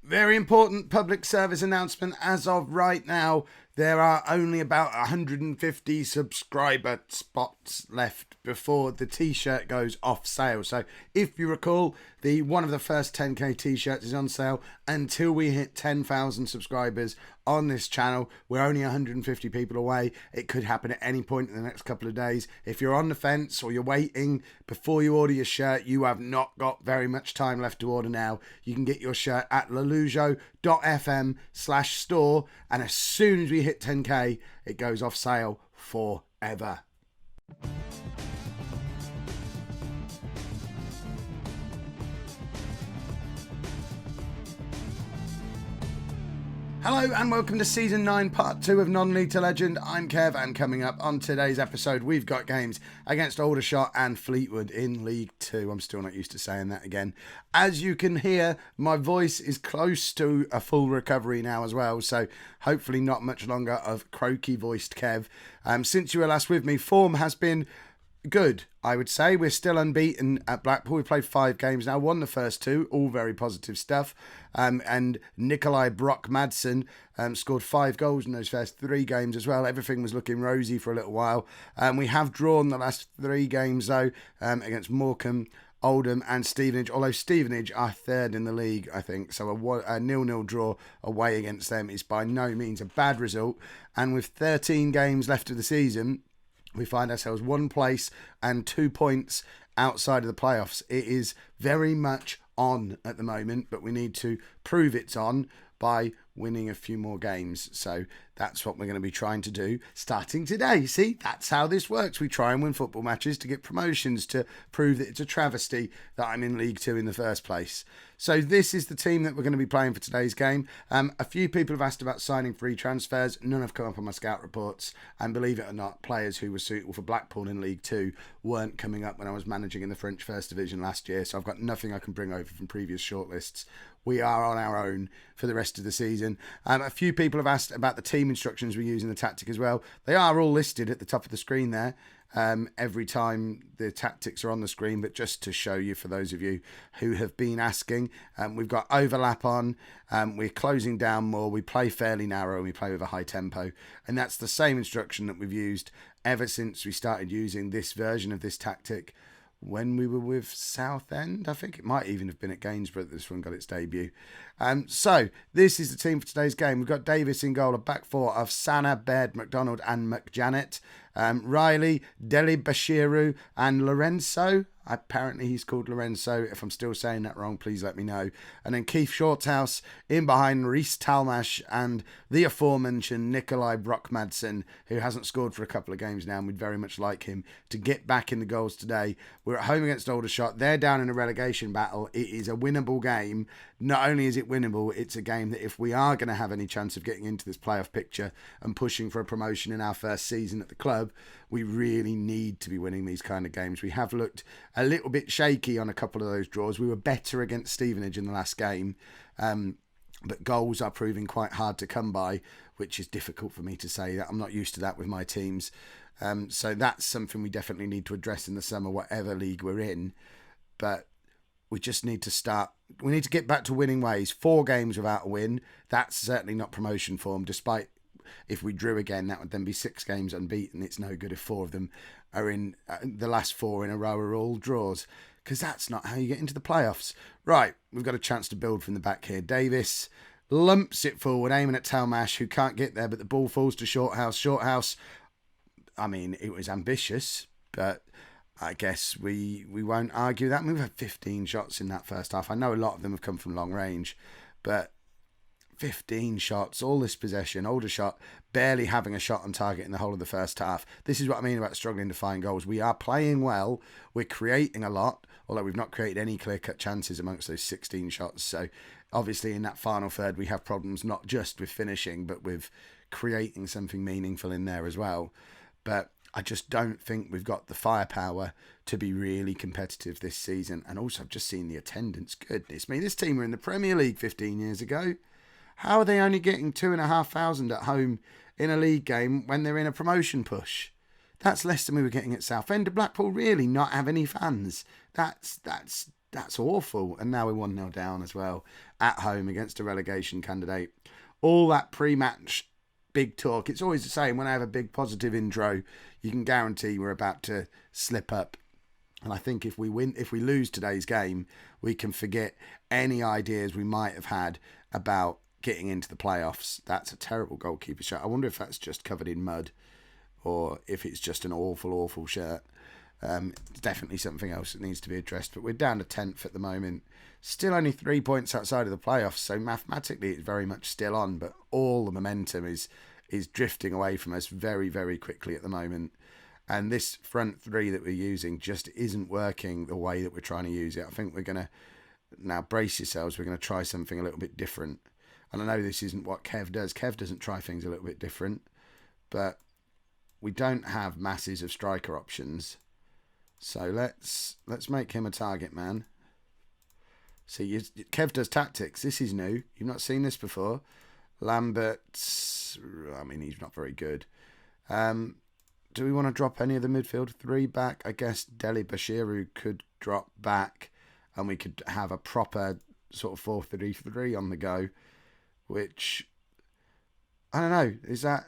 Very important public service announcement. As of right now, there are only about 150 subscriber spots left before the t-shirt goes off sale. So if you recall, one of the first 10k t-shirts is on sale until we hit 10,000 subscribers on this channel. We're only 150 people away. It could happen at any point in the next couple of days. If you're on the fence or you're waiting before you order your shirt, you have not got very much time left to order now. You can get your shirt at lollujo.fm/store, and as soon as we hit 10k, it goes off sale forever. Hello and welcome to Season 9, Part 2 of Non-League to Legend. I'm Kev, and coming up on today's episode, we've got games against Aldershot and Fleetwood in League 2. I'm still not used to saying that again. As you can hear, my voice is close to a full recovery now as well, so hopefully not much longer of croaky-voiced Kev. Since you were last with me, form has been good, I would say. We're still unbeaten at Blackpool. We've played 5 games now, won the first 2, all very positive stuff. And Nikolai Brock-Madsen scored 5 goals in those first 3 games as well. Everything was looking rosy for a little while. We have drawn the last 3 games though, against Morecambe, Oldham and Stevenage, although Stevenage are 3rd in the league, I think. So a 0-0 draw away against them is by no means a bad result. And with 13 games left of the season, we find ourselves 1 place and 2 points outside of the playoffs. It is very much on at the moment, but we need to prove it's on by winning a few more games. So that's what we're going to be trying to do starting today. See, that's how this works. We try and win football matches to get promotions, to prove that it's a travesty that I'm in League 2 in the first place. So this is the team that we're going to be playing for today's game. A few people have asked about signing free transfers. None have come up on my scout reports. And believe it or not, players who were suitable for Blackpool in League 2 weren't coming up when I was managing in the French First Division last year. So I've got nothing I can bring over from previous shortlists. We are on our own for the rest of the season. A few people have asked about the team instructions we use in the tactic as well. They are all listed at the top of the screen there. Every time the tactics are on the screen, but just to show you for those of you who have been asking, we've got overlap on, we're closing down more, we play fairly narrow and we play with a high tempo, and that's the same instruction that we've used ever since we started using this version of this tactic when we were with Southend. I think it might even have been at Gainsborough that this one got its debut. So this is the team for today's game. We've got Davis in goal, a back 4 of Sana, Baird, McDonald and McJanet. Riley, Deli Bashiru and Lorenzo. Apparently he's called Lorenzo. If I'm still saying that wrong, please let me know. And then Keith Shorthouse in behind Reece Talmash and the aforementioned Nikolai Brock-Madsen, who hasn't scored for a couple of games now, and we'd very much like him to get back in the goals today. We're at home against Aldershot. They're down in a relegation battle. It is a winnable game. Not only is it winnable, it's a game that if we are going to have any chance of getting into this playoff picture and pushing for a promotion in our first season at the club, we really need to be winning these kind of games. We have looked a little bit shaky on a couple of those draws. We were better against Stevenage in the last game, but goals are proving quite hard to come by, which is difficult for me to say. That I'm not used to that with my teams. So that's something we definitely need to address in the summer, whatever league we're in. But we just need to start. We need to get back to winning ways. 4 games without a win. That's certainly not promotion form, despite if we drew again, that would then be 6 games unbeaten. It's no good if 4 of them are in the last 4 in a row are all draws, because that's not how you get into the playoffs. Right, we've got a chance to build from the back here. Davis lumps it forward, aiming at Talmash, who can't get there, but the ball falls to Shorthouse. Shorthouse, I mean, it was ambitious, but I guess we won't argue that. I mean, we've had 15 shots in that first half. I know a lot of them have come from long range, but 15 shots, all this possession, Aldershot barely having a shot on target in the whole of the first half. This is what I mean about struggling to find goals. We are playing well, we're creating a lot, although we've not created any clear-cut chances amongst those 16 shots. So obviously in that final third we have problems not just with finishing, but with creating something meaningful in there as well. But I just don't think we've got the firepower to be really competitive this season. And also I've just seen the attendance. Goodness me, this team were in the Premier League 15 years ago. How are they only getting 2,500 at home in a league game when they're in a promotion push? That's less than we were getting at Southend. Did Blackpool really not have any fans? That's That's awful. And now we're 1-0 down as well at home against a relegation candidate. All that pre-match big talk. It's always the same. When I have a big positive intro, you can guarantee we're about to slip up. And I think if we lose today's game, we can forget any ideas we might have had about getting into the playoffs. That's a terrible goalkeeper shot. I wonder if that's just covered in mud or if it's just an awful, awful shirt. It's definitely something else that needs to be addressed. But we're down to 10th at the moment. Still only 3 points outside of the playoffs. So mathematically, it's very much still on. But all the momentum is drifting away from us very, very quickly at the moment. And this front three that we're using just isn't working the way that we're trying to use it. I think we're going to, now brace yourselves, we're going to try something a little bit different. And I know this isn't what Kev does. Kev doesn't try things a little bit different. But we don't have masses of striker options. So let's make him a target man. See, Kev does tactics. This is new. You've not seen this before. Lambert, I mean, he's not very good. Do we want to drop any of the midfield three back? I guess Deli Bashiru could drop back and we could have a proper sort of 4-3-3 on the go, which, I don't know, is that,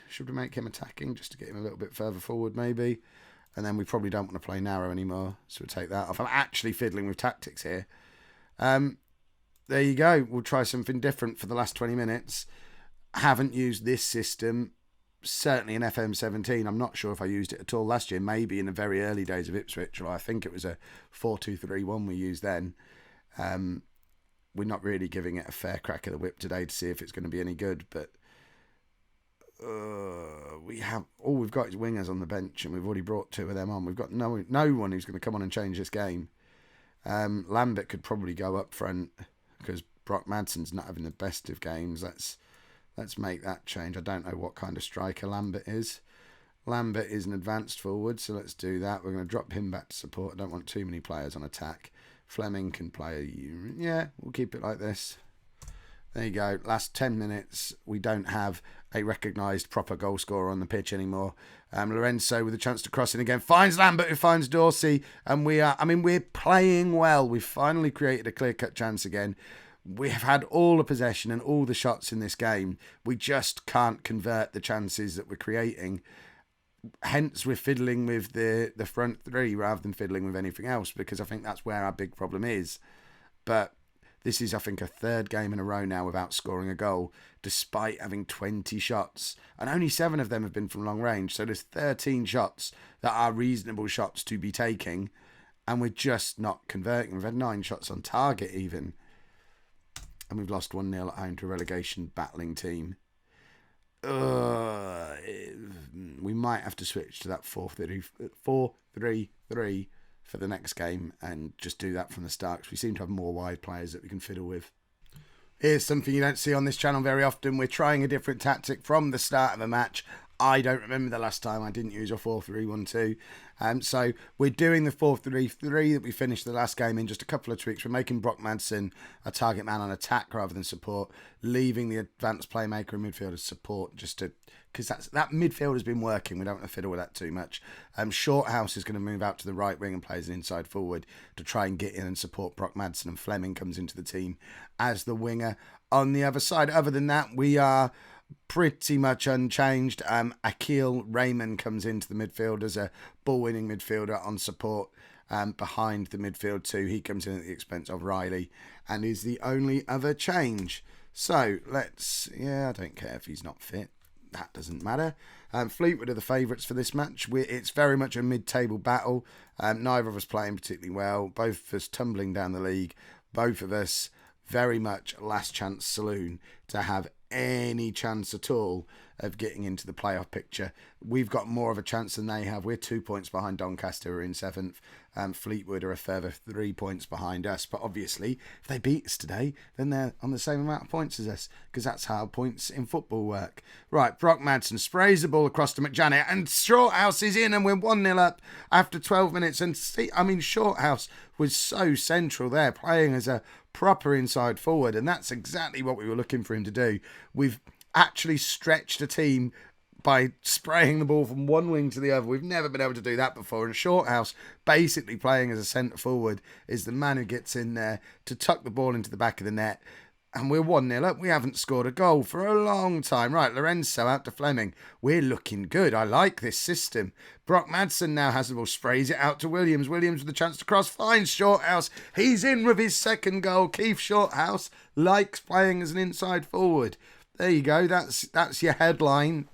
should we make him attacking just to get him a little bit further forward maybe? And then we probably don't want to play narrow anymore, so we'll take that off. I'm actually fiddling with tactics here. There you go. We'll try something different for the last 20 minutes. Haven't used this system, certainly in FM17. I'm not sure if I used it at all last year, maybe in the very early days of Ipswich, or I think it was a 4-2-3-1 we used then. We're not really giving it a fair crack of the whip today to see if it's going to be any good, but we've got is wingers on the bench, and we've already brought two of them on. We've got no one who's going to come on and change this game. Lambert could probably go up front because Brock Madson's not having the best of games. Let's make that change. I don't know what kind of striker Lambert is. Lambert is an advanced forward, so let's do that. We're going to drop him back to support. I don't want too many players on attack. Fleming can play. Yeah, we'll keep it like this. There you go. Last 10 minutes, we don't have a recognised proper goal scorer on the pitch anymore. Lorenzo with a chance to cross in again. Finds Lambert, who finds Dorsey. And we're playing well. We've finally created a clear-cut chance again. We have had all the possession and all the shots in this game. We just can't convert the chances that we're creating. Hence, we're fiddling with the front three rather than fiddling with anything else, because I think that's where our big problem is. But this is, I think, a third game in a row now without scoring a goal, despite having 20 shots. And only 7 of them have been from long range. So there's 13 shots that are reasonable shots to be taking. And we're just not converting. We've had 9 shots on target even. And we've lost 1-0 at home to a relegation battling team. We might have to switch to that 4-3-3 for the next game and just do that from the start, because we seem to have more wide players that we can fiddle with. Here's something you don't see on this channel very often. We're trying a different tactic from the start of a match. I don't remember the last time I didn't use a 4-3-1-2. So we're doing the 4-3-3 that we finished the last game in, just a couple of tweaks. We're making Brock Madsen a target man on attack rather than support, leaving the advanced playmaker and midfielder support just to, because that midfield has been working. We don't want to fiddle with that too much. Shorthouse is going to move out to the right wing and play as an inside forward to try and get in and support Brock Madsen, and Fleming comes into the team as the winger on the other side. Other than that, we are pretty much unchanged. Akil Raymond comes into the midfield as a ball-winning midfielder on support behind the midfield too. He comes in at the expense of Riley and is the only other change. So I don't care if he's not fit. That doesn't matter. Fleetwood are the favourites for this match. It's very much a mid-table battle. Neither of us playing particularly well. Both of us tumbling down the league. Both of us very much last chance saloon to have any chance at all of getting into the playoff picture. We've got more of a chance than they have. We're 2 points behind Doncaster, who are in 7th. Fleetwood are a further 3 points behind us. But obviously, if they beat us today, then they're on the same amount of points as us, because that's how points in football work. Right, Brock Madsen sprays the ball across to McJanet, and Shorthouse is in, and we're 1-0 up after 12 minutes. And Shorthouse was so central there, playing as a proper inside forward, and that's exactly what we were looking for him to do. We've actually stretched a team by spraying the ball from one wing to the other. We've never been able to do that before. And Shorthouse, basically playing as a centre forward, is the man who gets in there to tuck the ball into the back of the net. And we're 1-0 up. We haven't scored a goal for a long time. Right, Lorenzo out to Fleming. We're looking good. I like this system. Brock Madsen now has the ball, sprays it out to Williams. Williams with the chance to cross, finds Shorthouse. He's in with his second goal. Keith Shorthouse likes playing as an inside forward. There you go. That's your headline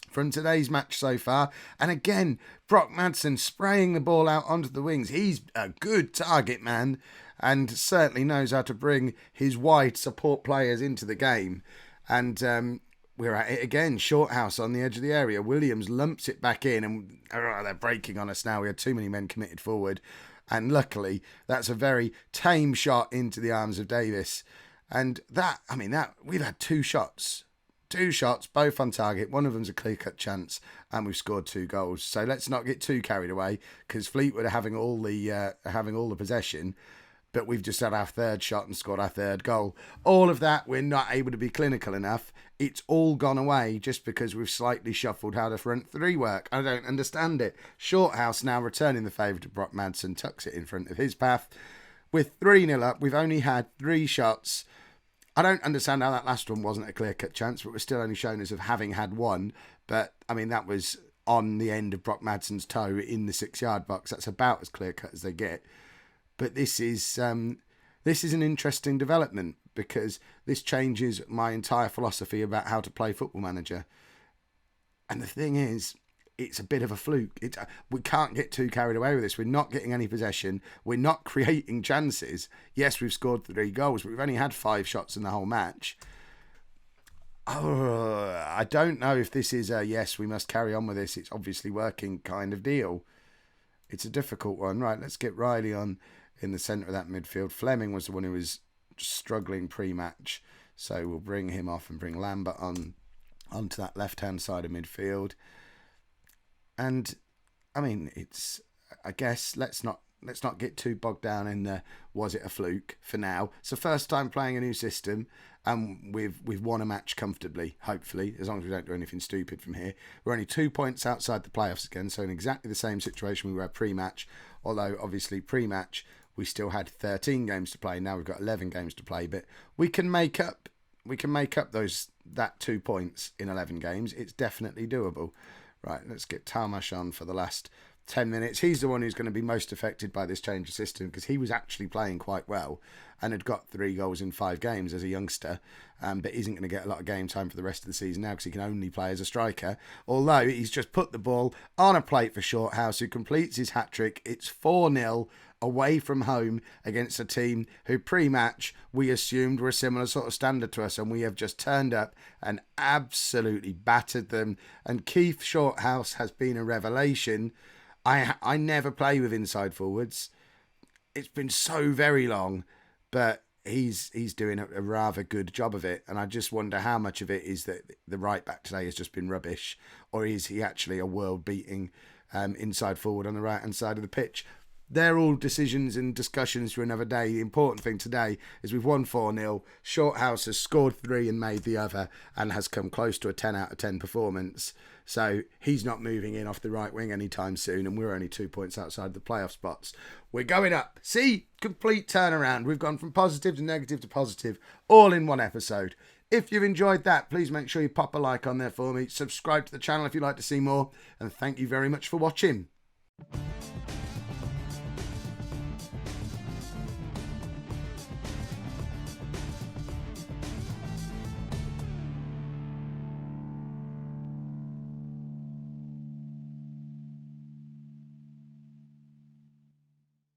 from today's match so far. And again, Brock Madsen spraying the ball out onto the wings. He's a good target man, and certainly knows how to bring his wide support players into the game. And we're at it again. Shorthouse on the edge of the area. Williams lumps it back in, and they're breaking on us now. We had too many men committed forward. And luckily, that's a very tame shot into the arms of Davis. And we've had two shots, both on target. One of them's a clear-cut chance, and we've scored 2 goals. So let's not get too carried away, because Fleetwood are having all the possession. But we've just had our third shot and scored our third goal. All of that, we're not able to be clinical enough. It's all gone away just because we've slightly shuffled how the front three work. I don't understand it. Shorthouse now returning the favour to Brock Madsen, tucks it in front of his path. With 3-0 up, we've only had 3 shots. I don't understand how that last one wasn't a clear-cut chance, but we're still only shown as of having had one. But, that was on the end of Brock Madsen's toe in the 6-yard box. That's about as clear-cut as they get. But this is an interesting development, because this changes my entire philosophy about how to play Football Manager. And the thing is, it's a bit of a fluke. We can't get too carried away with this. We're not getting any possession. We're not creating chances. Yes, we've scored 3 goals, but we've only had 5 shots in the whole match. I don't know if this is a yes, we must carry on with this, it's obviously working kind of deal. It's a difficult one. Right, let's get Riley on in the centre of that midfield. Fleming was the one who was struggling pre-match, so we'll bring him off and bring Lambert onto that left-hand side of midfield. And it's, I guess, let's not get too bogged down in the was it a fluke for now. It's the first time playing a new system, and we've won a match comfortably, hopefully, as long as we don't do anything stupid from here. We're only 2 points outside the playoffs again, so in exactly the same situation we were pre-match, although obviously pre-match we still had 13 games to play. Now we've got 11 games to play, but we can make up that 2 points in 11 games. It's definitely doable. Right, let's get Tamash on for the last 10 minutes. He's the one who's going to be most affected by this change of system, because he was actually playing quite well and had got 3 goals in 5 games as a youngster, but isn't going to get a lot of game time for the rest of the season now, because he can only play as a striker. Although he's just put the ball on a plate for Shorthouse, who completes his hat-trick. It's 4-0 away from home against a team who pre-match we assumed were a similar sort of standard to us, and we have just turned up and absolutely battered them. And Keith Shorthouse has been a revelation. I never play with inside forwards. It's been so very long, but he's doing a rather good job of it. And I just wonder how much of it is that the right back today has just been rubbish, or is he actually a world-beating inside forward on the right-hand side of the pitch? They're all decisions and discussions for another day. The important thing today is we've won 4-0. Shorthouse has scored 3 and made the other, and has come close to a 10 out of 10 performance. So he's not moving in off the right wing anytime soon, and we're only 2 points outside the playoff spots. We're going up. See? Complete turnaround. We've gone from positive to negative to positive, all in one episode. If you've enjoyed that, please make sure you pop a like on there for me. Subscribe to the channel if you'd like to see more, and thank you very much for watching.